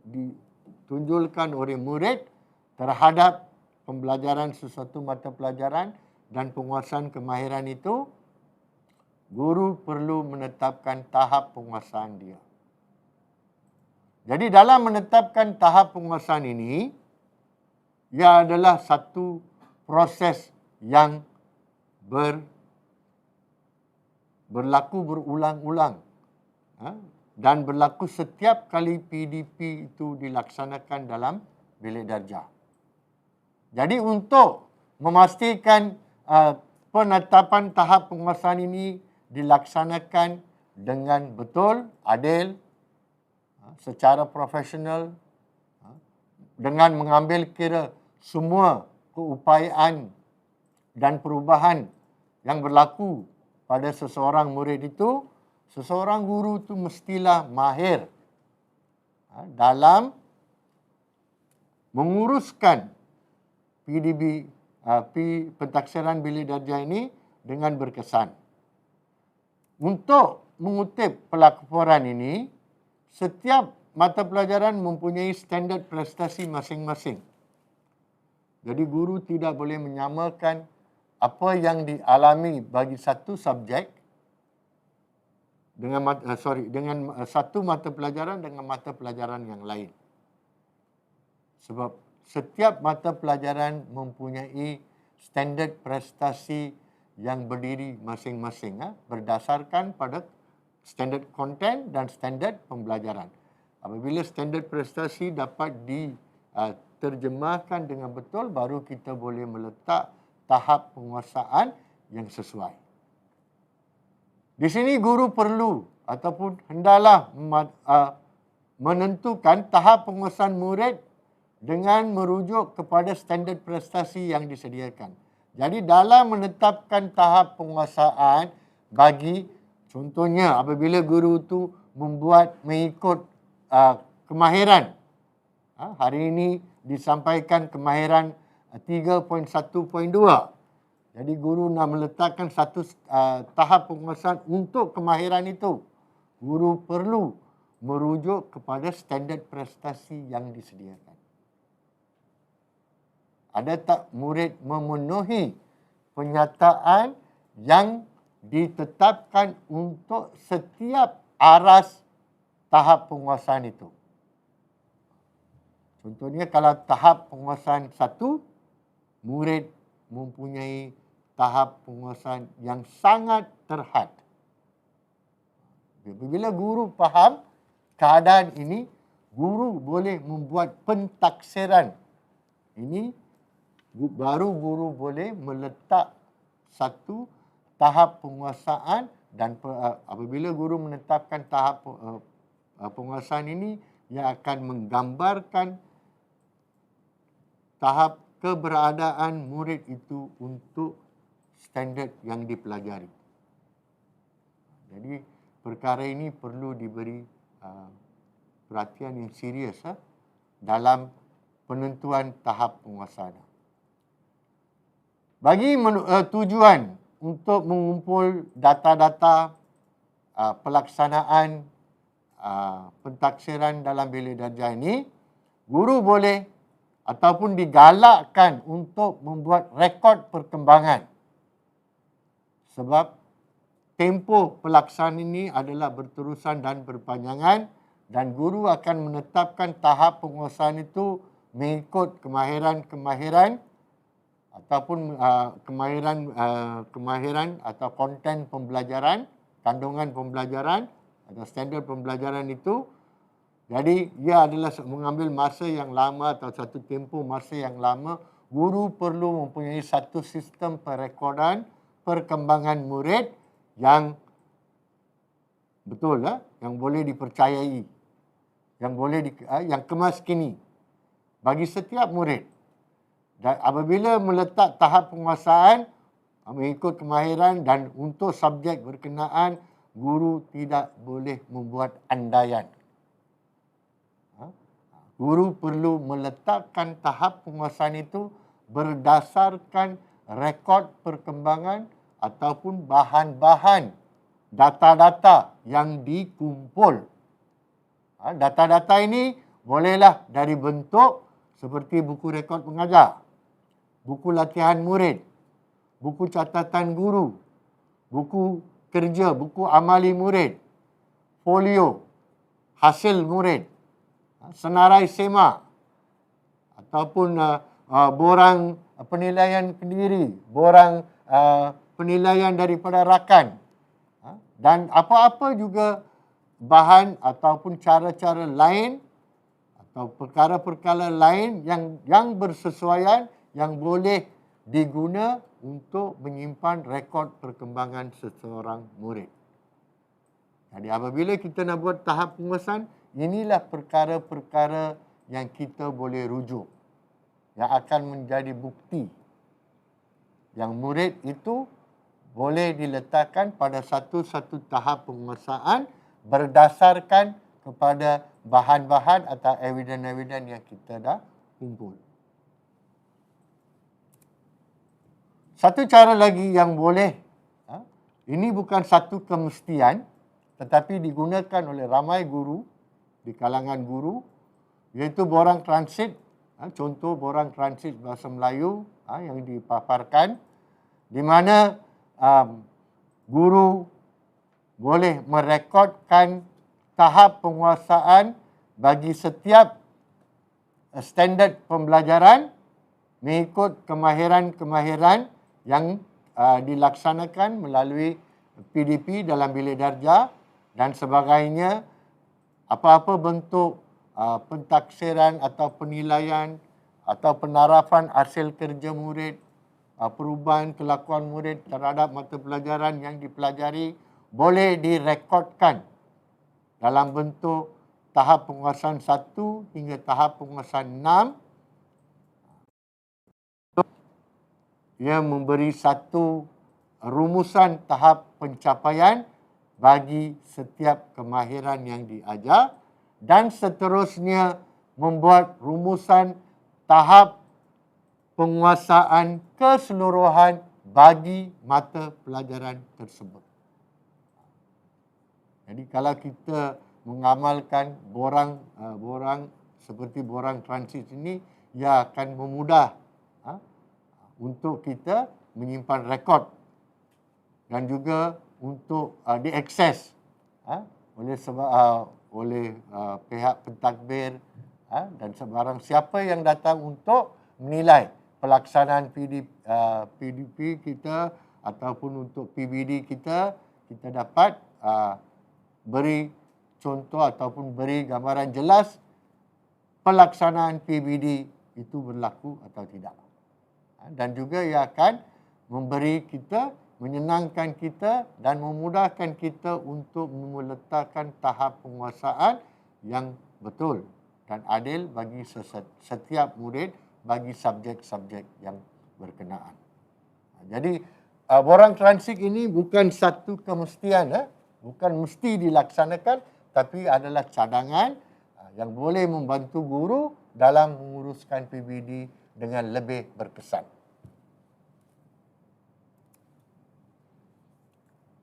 ditunjulkan oleh murid terhadap pembelajaran sesuatu mata pelajaran dan penguasaan kemahiran itu, guru perlu menetapkan tahap penguasaan dia. Jadi dalam menetapkan tahap penguasaan ini, ia adalah satu proses yang berlaku berulang-ulang. Dan berlaku setiap kali PDP itu dilaksanakan dalam bilik darjah. Jadi untuk memastikan penetapan tahap penguasaan ini dilaksanakan dengan betul, adil, secara profesional, dengan mengambil kira semua keupayaan dan perubahan yang berlaku pada seseorang murid itu, seseorang guru itu mestilah mahir dalam menguruskan PDB, pentaksiran bilik darjah ini dengan berkesan. Untuk mengutip pelaporan ini, setiap mata pelajaran mempunyai standard prestasi masing-masing. Jadi guru tidak boleh menyamakan apa yang dialami bagi satu subjek dengan satu mata pelajaran dengan mata pelajaran yang lain. Sebab setiap mata pelajaran mempunyai standard prestasi yang berdiri masing-masing berdasarkan pada standard konten dan standard pembelajaran. Apabila standard prestasi dapat diterjemahkan dengan betul, baru kita boleh meletak tahap penguasaan yang sesuai. Di sini guru perlu ataupun hendaklah menentukan tahap penguasaan murid dengan merujuk kepada standard prestasi yang disediakan. Jadi dalam menetapkan tahap penguasaan bagi, contohnya apabila guru itu membuat mengikut kemahiran. Hari ini disampaikan kemahiran 3.1.2. Jadi guru nak meletakkan satu tahap penguasaan untuk kemahiran itu. Guru perlu merujuk kepada standard prestasi yang disediakan. Ada tak murid memenuhi penyataan yang ditetapkan untuk setiap aras tahap penguasaan itu? Contohnya kalau tahap penguasaan 1, murid mempunyai tahap penguasaan yang sangat terhad. Bila guru faham keadaan ini, guru boleh membuat pentaksiran. Ini baru guru boleh meletak satu tahap penguasaan, dan apabila guru menetapkan tahap penguasaan ini, ia akan menggambarkan tahap keberadaan murid itu untuk standard yang dipelajari. Jadi perkara ini perlu diberi perhatian yang serius dalam penentuan tahap penguasaan. Bagi tujuan untuk mengumpul data-data pelaksanaan pentaksiran dalam bilik darjah ini, guru boleh ataupun digalakkan untuk membuat rekod perkembangan. Sebab tempoh pelaksanaan ini adalah berterusan dan berpanjangan, dan guru akan menetapkan tahap penguasaan itu mengikut kemahiran ataupun kemahiran atau konten pembelajaran, kandungan pembelajaran atau standard pembelajaran itu. Jadi ia adalah mengambil masa yang lama atau satu tempoh masa yang lama. Guru perlu mempunyai satu sistem perekodan perkembangan murid yang betul, yang boleh dipercayai, yang kemas kini bagi setiap murid. Dan apabila meletak tahap penguasaan mengikut kemahiran dan untuk subjek berkenaan, guru tidak boleh membuat andaian. Guru perlu meletakkan tahap penguasaan itu berdasarkan rekod perkembangan ataupun bahan-bahan data-data yang dikumpul. Data-data ini bolehlah dari bentuk seperti buku rekod pengajar, buku latihan murid, buku catatan guru, buku kerja, buku amali murid, folio, hasil murid, senarai SEMA, ataupun borang penilaian pendiri, borang penilaian daripada rakan, dan apa-apa juga bahan ataupun cara-cara lain atau perkara-perkara lain yang bersesuaian yang boleh diguna untuk menyimpan rekod perkembangan seseorang murid. Jadi apabila kita nak buat tahap penguasaan, inilah perkara-perkara yang kita boleh rujuk, yang akan menjadi bukti yang murid itu boleh diletakkan pada satu-satu tahap penguasaan berdasarkan kepada bahan-bahan atau evidence-evidence yang kita dah kumpul. Satu cara lagi yang boleh, ini bukan satu kemestian, tetapi digunakan oleh ramai guru di kalangan guru, iaitu borang transit. Contoh borang transit bahasa Melayu yang dipaparkan, di mana guru boleh merekodkan tahap penguasaan bagi setiap standard pembelajaran mengikut kemahiran-kemahiran yang dilaksanakan melalui PDP dalam bilik darjah dan sebagainya. Apa-apa bentuk pentaksiran atau penilaian atau penarafan hasil kerja murid perubahan kelakuan murid terhadap mata pelajaran yang dipelajari boleh direkodkan dalam bentuk tahap penguasaan 1 hingga tahap penguasaan 6. Ia memberi satu rumusan tahap pencapaian bagi setiap kemahiran yang diajar dan seterusnya membuat rumusan tahap penguasaan keseluruhan bagi mata pelajaran tersebut. Jadi kalau kita mengamalkan borang seperti borang transit ini, ia akan memudah untuk kita menyimpan rekod dan juga untuk diakses oleh pihak pentadbir dan sebarang siapa yang datang untuk menilai pelaksanaan PDP kita ataupun untuk PBD kita dapat beri contoh ataupun beri gambaran jelas pelaksanaan PBD itu berlaku atau tidak. Dan juga ia akan memberi kita, menyenangkan kita dan memudahkan kita untuk meletakkan tahap penguasaan yang betul dan adil bagi setiap murid bagi subjek-subjek yang berkenaan. Jadi borang transit ini bukan satu kemestian, bukan mesti dilaksanakan, tapi adalah cadangan yang boleh membantu guru dalam menguruskan PBD dengan lebih berkesan.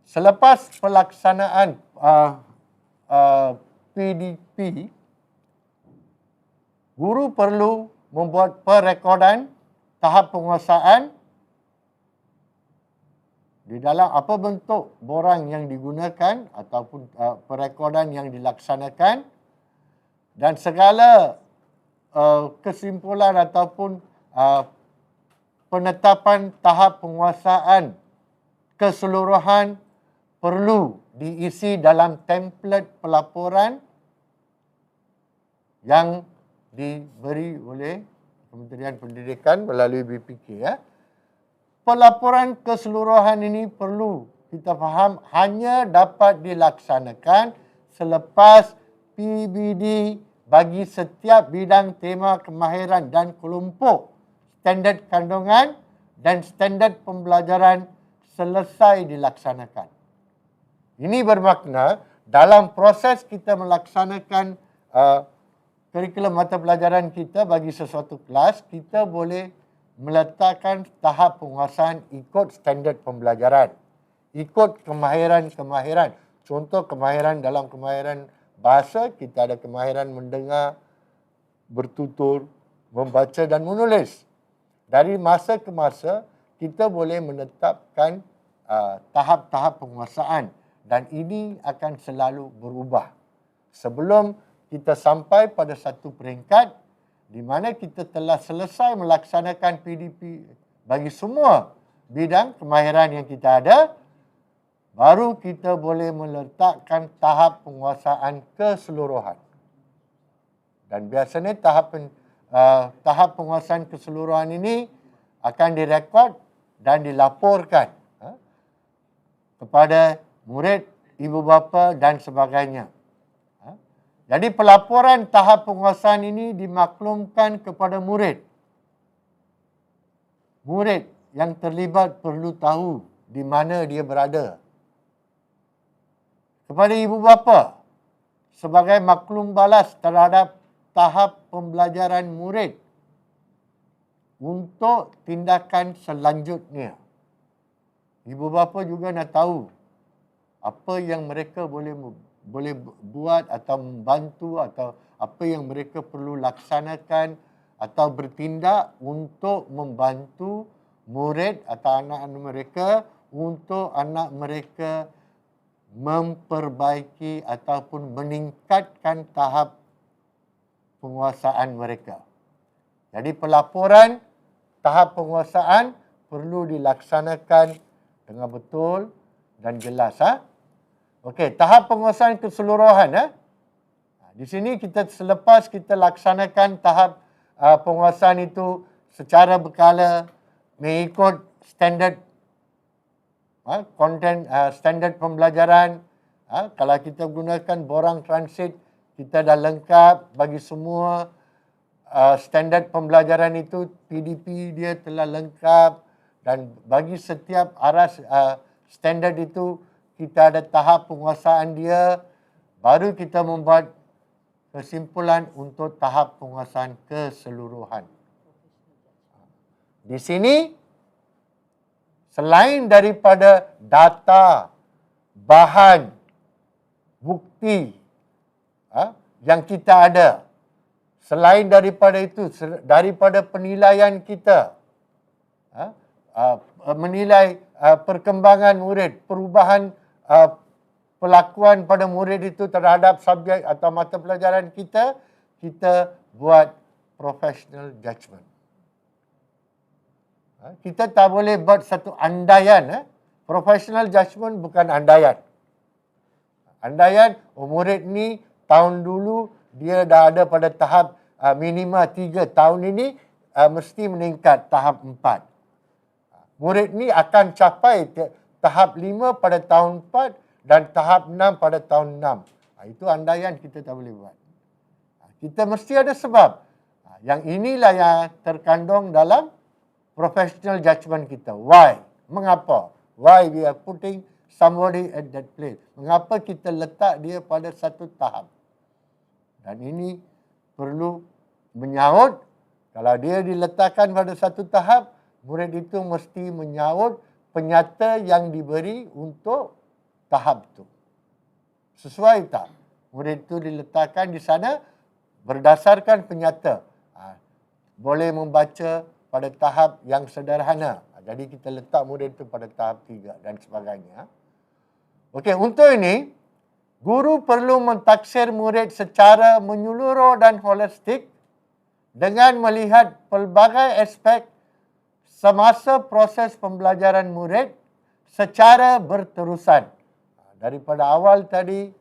Selepas pelaksanaan PDP, guru perlu membuat perekodan tahap penguasaan di dalam apa bentuk borang yang digunakan ataupun perekodan yang dilaksanakan dan segala kesimpulan ataupun penetapan tahap penguasaan keseluruhan perlu diisi dalam template pelaporan yang diberi oleh Kementerian Pendidikan melalui BPK. Pelaporan keseluruhan ini perlu kita faham hanya dapat dilaksanakan selepas PBD bagi setiap bidang tema kemahiran dan kelompok standard kandungan dan standard pembelajaran selesai dilaksanakan. Ini bermakna dalam proses kita melaksanakan kurikulum mata pelajaran kita bagi sesuatu kelas, kita boleh meletakkan tahap penguasaan ikut standard pembelajaran, ikut kemahiran-kemahiran. Contoh kemahiran dalam kemahiran bahasa, kita ada kemahiran mendengar, bertutur, membaca dan menulis. Dari masa ke masa, kita boleh menetapkan tahap-tahap penguasaan dan ini akan selalu berubah. Sebelum kita sampai pada satu peringkat di mana kita telah selesai melaksanakan PDP bagi semua bidang kemahiran yang kita ada, baru kita boleh meletakkan tahap penguasaan keseluruhan. Dan biasanya tahap penguasaan keseluruhan ini akan direkod dan dilaporkan kepada murid, ibu bapa dan sebagainya. Jadi pelaporan tahap penguasaan ini dimaklumkan kepada murid. Murid yang terlibat perlu tahu di mana dia berada. Kepada ibu bapa sebagai maklum balas terhadap tahap pembelajaran murid untuk tindakan selanjutnya. Ibu bapa juga nak tahu apa yang mereka boleh buat atau membantu atau apa yang mereka perlu laksanakan atau bertindak untuk membantu murid atau anak-anak mereka untuk anak mereka memperbaiki ataupun meningkatkan tahap penguasaan mereka. Jadi pelaporan tahap penguasaan perlu dilaksanakan dengan betul dan jelas. Okey, tahap penguasaan keseluruhan. Di sini selepas kita laksanakan tahap penguasaan itu secara berkala, mengikut standard konten, standard pembelajaran. Kalau kita gunakan borang transit, kita dah lengkap bagi semua standard pembelajaran itu, PDP dia telah lengkap, dan bagi setiap aras standard itu kita ada tahap penguasaan dia, baru kita membuat kesimpulan untuk tahap penguasaan keseluruhan. Di sini, selain daripada data, bahan, bukti yang kita ada, selain daripada itu, daripada penilaian kita, menilai perkembangan murid, perubahan pelakuan pada murid itu terhadap subjek atau mata pelajaran kita, kita buat professional judgement. Kita tak boleh buat satu andaian. Professional judgement bukan andaian. Andaian, murid ni tahun dulu dia dah ada pada tahap minima 3, tahun ini mesti meningkat tahap 4. Murid ni akan capai tahap 5 pada tahun 4 dan tahap 6 pada tahun 6. Itu andaian kita tak boleh buat. Kita mesti ada sebab. Yang inilah yang terkandung dalam professional judgement kita. Why? Mengapa? Why we are putting somebody at that place? Mengapa kita letak dia pada satu tahap? Dan ini perlu menyaut. Kalau dia diletakkan pada satu tahap, murid itu mesti menyaut penyata yang diberi untuk tahap itu. Sesuai tak? Murid itu diletakkan di sana berdasarkan penyata. Boleh membaca pada tahap yang sederhana. Jadi kita letak murid itu pada tahap 3 dan sebagainya. Okey, untuk ini, guru perlu mentaksir murid secara menyeluruh dan holistik dengan melihat pelbagai aspek semasa proses pembelajaran murid secara berterusan. Daripada awal tadi,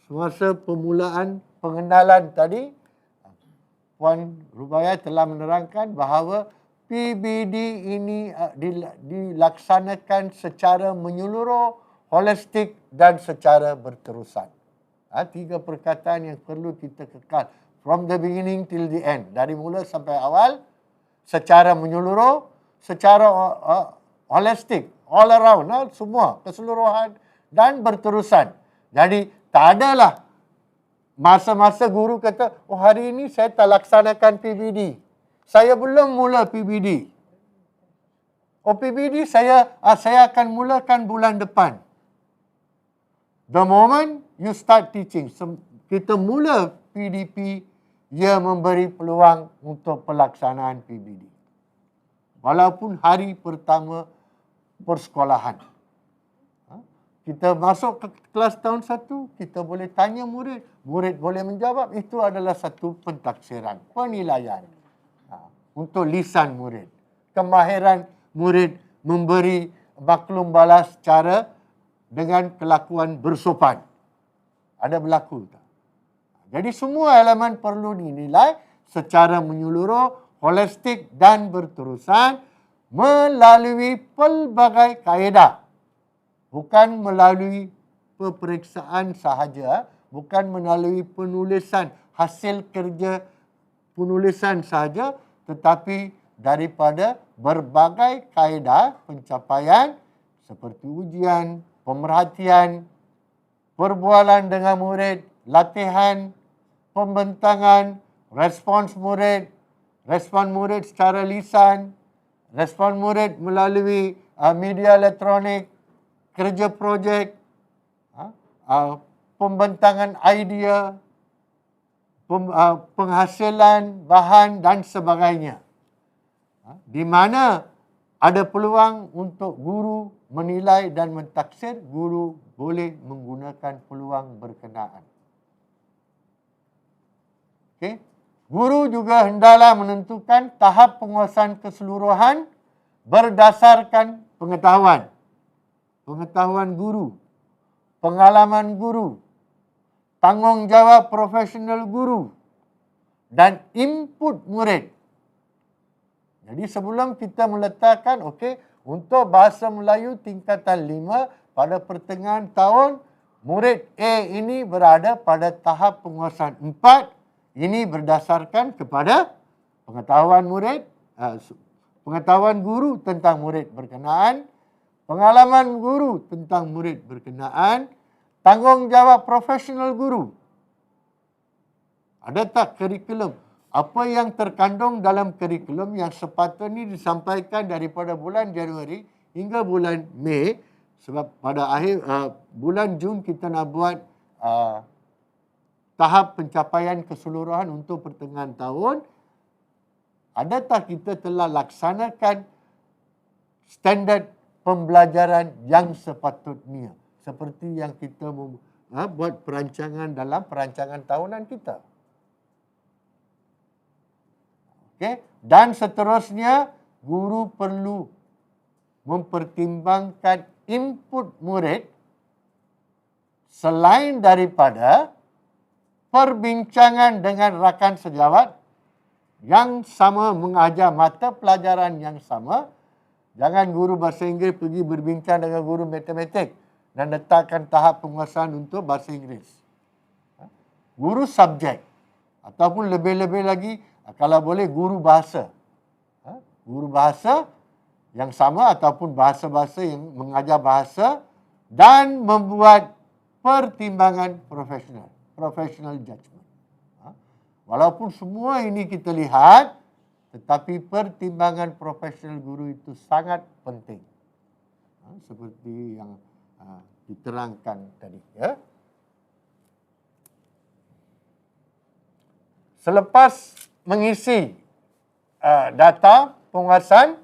semasa permulaan pengenalan tadi, Puan Rubaiyah telah menerangkan bahawa PBD ini dilaksanakan secara menyeluruh, holistik dan secara berterusan. 3 perkataan yang perlu kita kekal. From the beginning till the end. Dari mula sampai awal, secara menyeluruh, secara holistik, all around, semua, keseluruhan dan berterusan. Jadi, tak adalah masa-masa guru kata, oh hari ini saya tak laksanakan PBD. Saya belum mula PBD. Oh PBD saya akan mulakan bulan depan. The moment you start teaching, kita mula PDP, ia memberi peluang untuk pelaksanaan PBD. Walaupun hari pertama persekolahan. Kita masuk ke kelas tahun 1, kita boleh tanya murid. Murid boleh menjawab. Itu adalah satu pentaksiran, penilaian untuk lisan murid. Kemahiran murid memberi maklum balas cara dengan kelakuan bersopan. Ada berlaku tak? Jadi semua elemen perlu dinilai secara menyeluruh, holistik dan berterusan melalui pelbagai kaedah. Bukan melalui peperiksaan sahaja, bukan melalui penulisan, hasil kerja penulisan sahaja, tetapi daripada berbagai kaedah pencapaian seperti ujian, pemerhatian, perbualan dengan murid, latihan, pembentangan, respons murid secara lisan, respon murid melalui media elektronik, kerja projek, pembentangan idea, penghasilan bahan dan sebagainya. Di mana ada peluang untuk guru menilai dan mentaksir, guru boleh menggunakan peluang berkenaan. Okey. Guru juga hendaklah menentukan tahap penguasaan keseluruhan berdasarkan pengetahuan guru, pengalaman guru, tanggungjawab profesional guru dan input murid. Jadi sebelum kita meletakkan, okey, untuk bahasa Melayu tingkatan 5 pada pertengahan tahun, murid A ini berada pada tahap penguasaan 4. Ini berdasarkan kepada pengetahuan murid, pengetahuan guru tentang murid berkenaan, pengalaman guru tentang murid berkenaan, tanggungjawab profesional guru. Ada tak kurikulum? Apa yang terkandung dalam kurikulum yang sepatutnya disampaikan daripada bulan Januari hingga bulan Mei, sebab pada akhir bulan Jun kita nak buat tahap pencapaian keseluruhan untuk pertengahan tahun. Adakah kita telah laksanakan standard pembelajaran yang sepatutnya seperti yang kita buat perancangan dalam perancangan tahunan kita? Okay. Dan seterusnya, guru perlu mempertimbangkan input murid selain daripada perbincangan dengan rakan sejawat yang sama mengajar mata pelajaran yang sama. Jangan guru bahasa Inggeris pergi berbincang dengan guru matematik dan letakkan tahap penguasaan untuk bahasa Inggeris. Guru subjek ataupun lebih-lebih lagi, kalau boleh guru bahasa. Guru bahasa yang sama ataupun bahasa-bahasa yang mengajar bahasa dan membuat pertimbangan profesional. Professional judgment. Walaupun semua ini kita lihat, tetapi pertimbangan profesional guru itu sangat penting. Seperti yang diterangkan tadi. Ya. Selepas mengisi data penguasaan,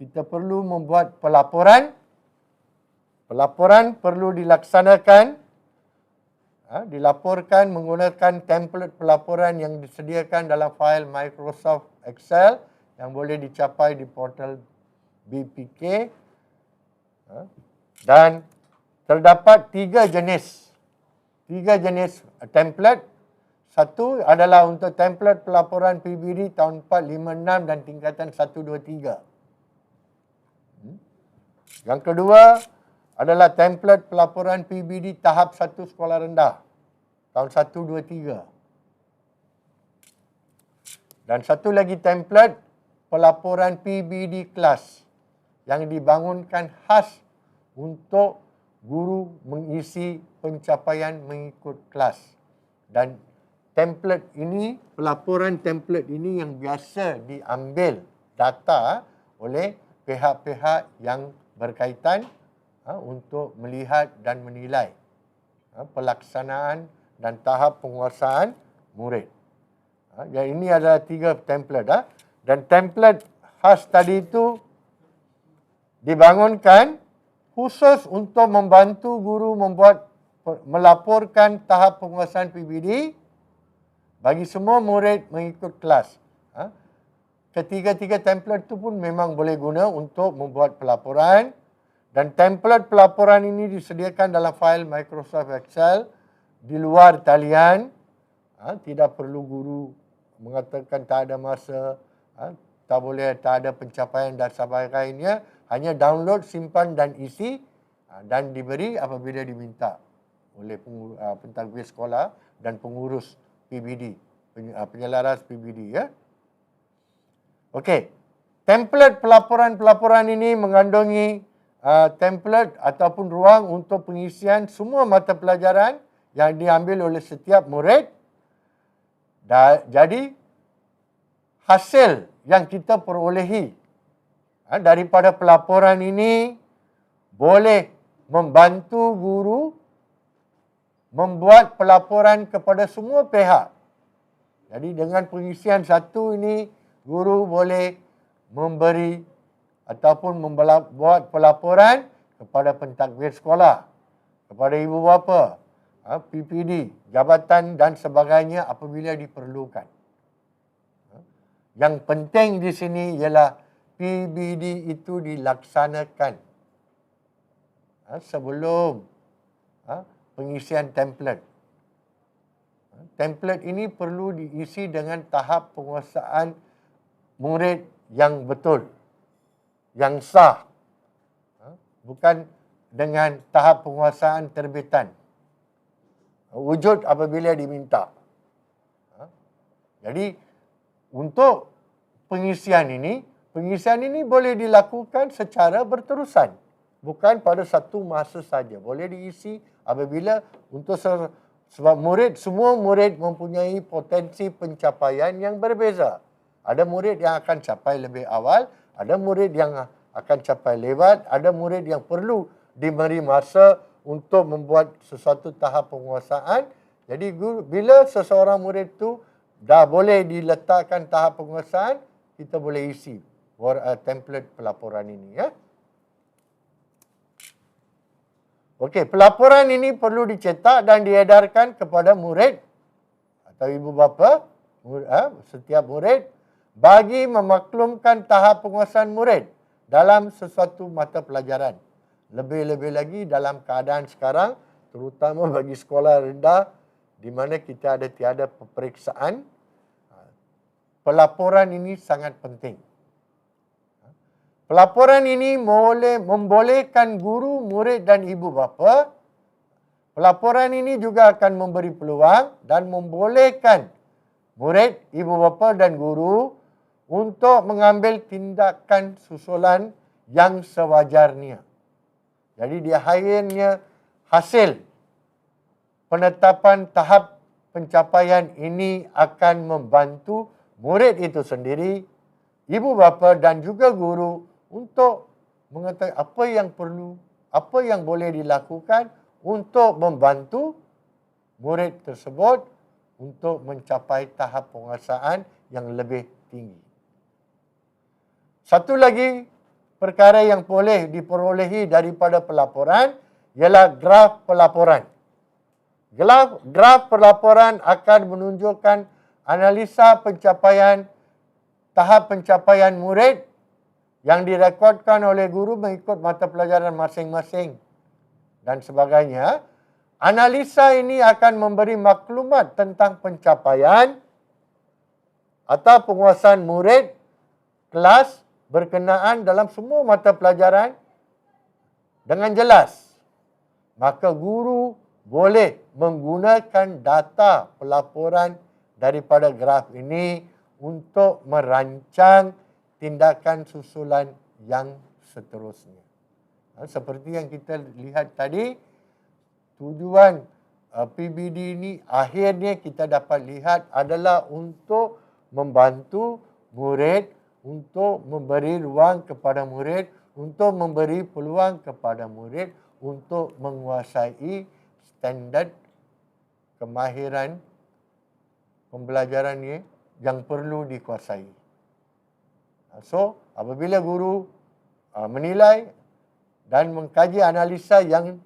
kita perlu membuat pelaporan. Pelaporan perlu dilaksanakan, dilaporkan menggunakan template pelaporan yang disediakan dalam fail Microsoft Excel yang boleh dicapai di portal BPK. Dan terdapat tiga jenis template. Satu adalah untuk template pelaporan PBD tahun 4, 5, 6 dan tingkatan 1, 2, 3. Yang kedua adalah template pelaporan PBD tahap 1 sekolah rendah tahun 1, 2, 3. Dan satu lagi template pelaporan PBD kelas yang dibangunkan khas untuk guru mengisi pencapaian mengikut kelas. Dan template ini, pelaporan template ini yang biasa diambil data oleh pihak-pihak yang berkaitan untuk melihat dan menilai pelaksanaan dan tahap penguasaan murid. Jadi ini adalah 3 template. Dan template khas tadi itu dibangunkan khusus untuk membantu guru melaporkan tahap penguasaan PBD bagi semua murid mengikut kelas. Ketiga-tiga template itu pun memang boleh guna untuk membuat pelaporan. Dan template pelaporan ini disediakan dalam fail Microsoft Excel di luar talian. Tidak perlu guru mengatakan tak ada masa, tak ada pencapaian dan sebagainya. Hanya download, simpan dan isi dan diberi apabila diminta oleh pentadbir sekolah dan pengurus PBD, penyelaras PBD. Ya. Okey, template pelaporan ini mengandungi template ataupun ruang untuk pengisian semua mata pelajaran yang diambil oleh setiap murid. Jadi, hasil yang kita perolehi daripada pelaporan ini boleh membantu guru membuat pelaporan kepada semua pihak. Jadi dengan pengisian satu ini, guru boleh memberi ataupun membuat pelaporan kepada pentadbir sekolah, kepada ibu bapa, PPD, jabatan dan sebagainya apabila diperlukan. Yang penting di sini ialah PBD itu dilaksanakan sebelum pengisian template. Template ini perlu diisi dengan tahap penguasaan murid yang betul, yang sah. Bukan dengan tahap penguasaan terbitan. Wujud apabila diminta. Jadi, untuk pengisian ini boleh dilakukan secara berterusan. Bukan pada satu masa saja. Boleh diisi apabila untuk sebab semua murid mempunyai potensi pencapaian yang berbeza. Ada murid yang akan capai lebih awal, ada murid yang akan capai lewat, ada murid yang perlu diberi masa untuk membuat sesuatu tahap penguasaan. Jadi bila seseorang murid tu dah boleh diletakkan tahap penguasaan, kita boleh isi template pelaporan ini, ya. Okey, pelaporan ini perlu dicetak dan diedarkan kepada murid atau ibu bapa, setiap murid bagi memaklumkan tahap penguasaan murid dalam sesuatu mata pelajaran. Lebih-lebih lagi dalam keadaan sekarang, terutama bagi sekolah rendah di mana kita ada tiada peperiksaan, pelaporan ini sangat penting. Pelaporan ini membolehkan guru, murid dan ibu bapa. Pelaporan ini juga akan memberi peluang dan membolehkan murid, ibu bapa dan guru untuk mengambil tindakan susulan yang sewajarnya. Jadi di akhirnya hasil penetapan tahap pencapaian ini akan membantu murid itu sendiri, ibu bapa dan juga guru untuk mengetahui apa yang perlu, apa yang boleh dilakukan untuk membantu murid tersebut untuk mencapai tahap penguasaan yang lebih tinggi. Satu lagi perkara yang boleh diperolehi daripada pelaporan ialah graf pelaporan. Graf pelaporan akan menunjukkan analisa pencapaian, tahap pencapaian murid yang direkodkan oleh guru mengikut mata pelajaran masing-masing dan sebagainya. Analisa ini akan memberi maklumat tentang pencapaian atau penguasaan murid kelas berkenaan dalam semua mata pelajaran dengan jelas. Maka guru boleh menggunakan data pelaporan daripada graf ini untuk merancang tindakan susulan yang seterusnya. Seperti yang kita lihat tadi, tujuan PBD ini akhirnya kita dapat lihat adalah untuk membantu murid, untuk memberi ruang kepada murid, untuk memberi peluang kepada murid untuk menguasai standard kemahiran pembelajaran yang perlu dikuasai. So, apabila guru menilai dan mengkaji analisa yang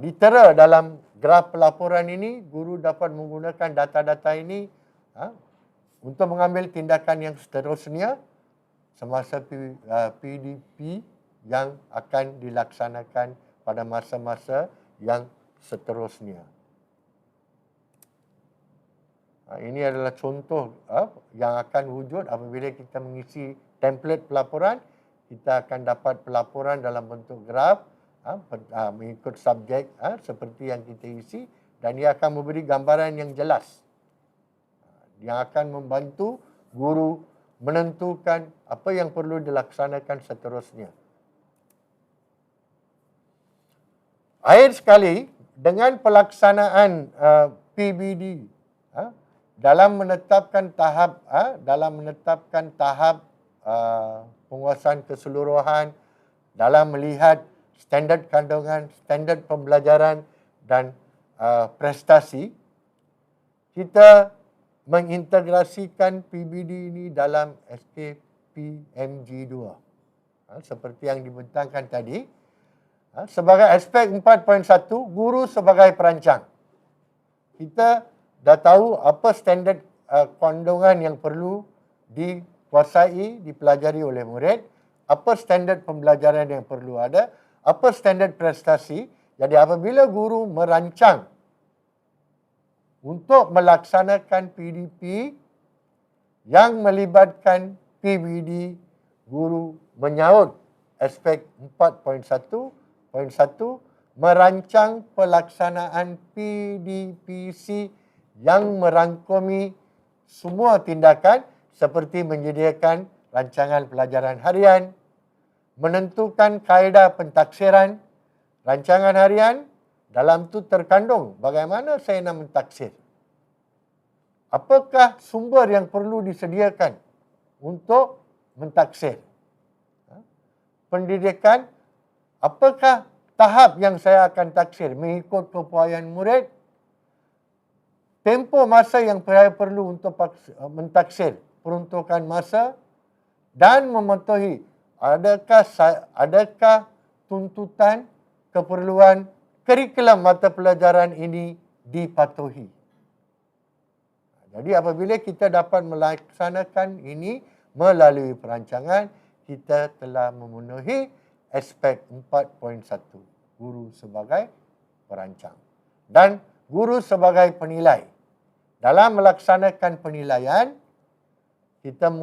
ditera dalam graf pelaporan ini, guru dapat menggunakan data-data ini untuk mengambil tindakan yang seterusnya semasa PDP yang akan dilaksanakan pada masa-masa yang seterusnya. Ini adalah contoh yang akan wujud apabila kita mengisi template pelaporan. Kita akan dapat pelaporan dalam bentuk graf mengikut subjek seperti yang kita isi, dan ia akan memberi gambaran yang jelas yang akan membantu guru menentukan apa yang perlu dilaksanakan seterusnya. Akhir sekali, dengan pelaksanaan PBD dalam menetapkan tahap penguasaan keseluruhan, dalam melihat standard kandungan, standard pembelajaran dan prestasi, kita mengintegrasikan PBD ini dalam SKPMG2. Seperti yang dibentangkan tadi, sebagai aspek 4.1, guru sebagai perancang. Kita dah tahu apa standard kandungan yang perlu dikuasai, dipelajari oleh murid, apa standard pembelajaran yang perlu ada, apa standard prestasi. Jadi apabila guru merancang untuk melaksanakan PDP yang melibatkan PBD guru menyaut aspek 4.1.1 merancang pelaksanaan PDPC yang merangkumi semua tindakan seperti menyediakan rancangan pelajaran harian, menentukan kaedah pentaksiran rancangan harian. Dalam tu terkandung bagaimana saya nak mentaksir. Apakah sumber yang perlu disediakan untuk mentaksir. Pendidikan, apakah tahap yang saya akan taksir mengikut keupayaan murid, tempoh masa yang saya perlu untuk mentaksir, peruntukan masa dan mematuhi adakah tuntutan keperluan kurikulum mata pelajaran ini dipatuhi. Jadi apabila kita dapat melaksanakan ini melalui perancangan, kita telah memenuhi aspek 4.1, guru sebagai perancang dan guru sebagai penilai. Dalam melaksanakan penilaian, kita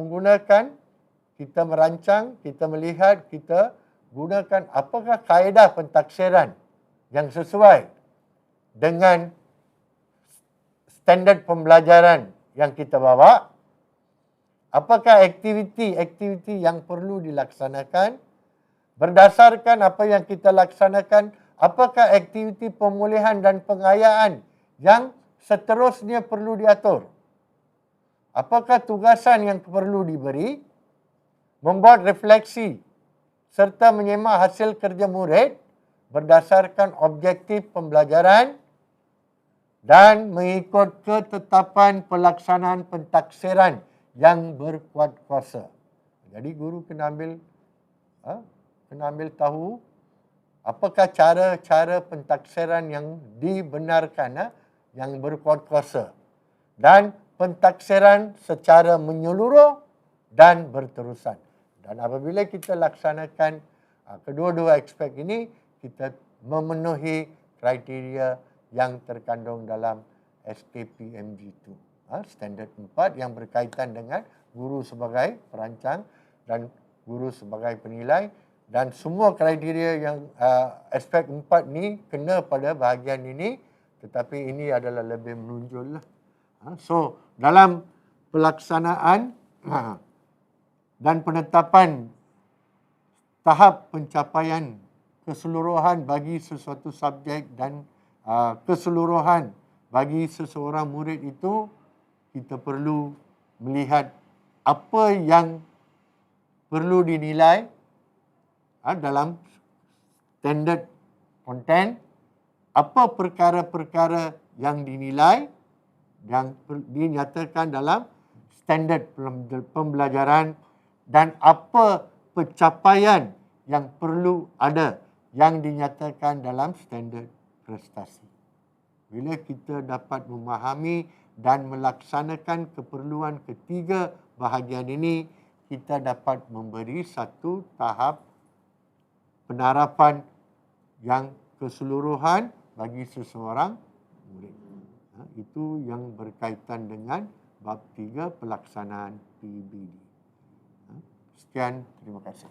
merancang, kita melihat, kita gunakan apakah kaedah pentaksiran yang sesuai dengan standard pembelajaran yang kita bawa, apakah aktiviti-aktiviti yang perlu dilaksanakan, berdasarkan apa yang kita laksanakan, apakah aktiviti pemulihan dan pengayaan yang seterusnya perlu diatur, apakah tugasan yang perlu diberi, membuat refleksi serta menyemak hasil kerja murid berdasarkan objektif pembelajaran dan mengikut ketetapan pelaksanaan pentaksiran yang berkuat kuasa. Jadi guru kena ambil tahu apakah cara-cara pentaksiran yang dibenarkan, yang berkuat kuasa, dan pentaksiran secara menyeluruh dan berterusan. Dan apabila kita laksanakan kedua-dua aspek ini, kita memenuhi kriteria yang terkandung dalam SKPMG2. Standard 4 yang berkaitan dengan guru sebagai perancang dan guru sebagai penilai, dan semua kriteria yang aspek 4 ni kena pada bahagian ini, tetapi ini adalah lebih menonjol lah. So, dalam pelaksanaan dan penetapan tahap pencapaian keseluruhan bagi sesuatu subjek dan keseluruhan bagi seseorang murid itu, kita perlu melihat apa yang perlu dinilai dalam standard content, apa perkara-perkara yang dinilai yang dinyatakan dalam standard pembelajaran, dan apa pencapaian yang perlu ada yang dinyatakan dalam standard prestasi. Bila kita dapat memahami dan melaksanakan keperluan ketiga bahagian ini, kita dapat memberi satu tahap penerapan yang keseluruhan bagi seseorang murid. Itu yang berkaitan dengan bab 3 pelaksanaan PBD. Sekian, terima kasih.